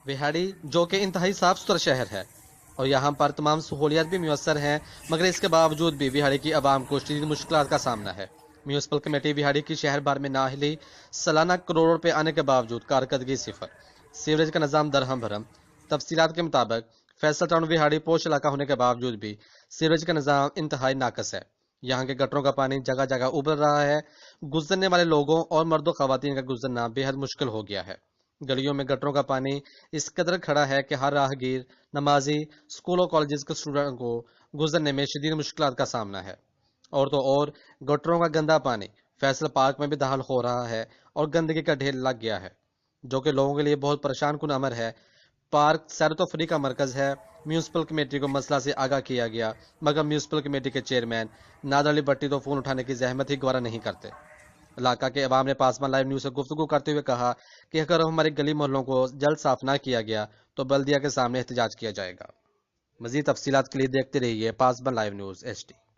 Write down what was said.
وہاڑی جو کہ انتہائی صاف ستھرا شہر ہے اور یہاں پر تمام سہولیات بھی میسر ہیں، مگر اس کے باوجود بھی وہاڑی کی عوام کو شدید مشکلات کا سامنا ہے۔ میونسپل کمیٹی وہاڑی کی شہر بھر میں نااہلی سالانہ کروڑ روپے آنے کے باوجود کارکردگی صفر، سیوریج کا نظام درہم بھرم۔ تفصیلات کے مطابق فیصل ٹاؤن وہاڑی پوش علاقہ ہونے کے باوجود بھی سیوریج کا نظام انتہائی ناقص ہے۔ یہاں کے گٹروں کا پانی جگہ جگہ ابل رہا ہے، گزرنے والے لوگوں اور مرد و خواتین کا گزرنا بے حد مشکل ہو گیا ہے۔ گلیوں میں گٹروں کا پانی اس قدر کھڑا ہے کہ ہر راہگیر، نمازی، اسکول اور کالجز کے اسٹوڈنٹ کو گزرنے میں شدید مشکلات کا سامنا ہے۔ اور تو اور گٹروں کا گندا پانی فیصل پارک میں بھی داخل ہو رہا ہے اور گندگی کا ڈھیر لگ گیا ہے، جو کہ لوگوں کے لیے بہت پریشان کن امر ہے۔ پارک سیر و تفریح کا مرکز ہے۔ میونسپل کمیٹی کو مسئلہ سے آگاہ کیا گیا، مگر میونسپل کمیٹی کے چیئرمین نادر علی بٹی تو فون اٹھانے کی زحمت ہی گوارا نہیں کرتے۔ علاقہ کے عوام نے پاسمان لائیو نیوز سے گفتگو کرتے ہوئے کہا کہ اگر ہمارے گلی محلوں کو جلد صاف نہ کیا گیا تو بلدیہ کے سامنے احتجاج کیا جائے گا۔ مزید تفصیلات کے لیے دیکھتے رہیے پاسمان لائیو نیوز HD۔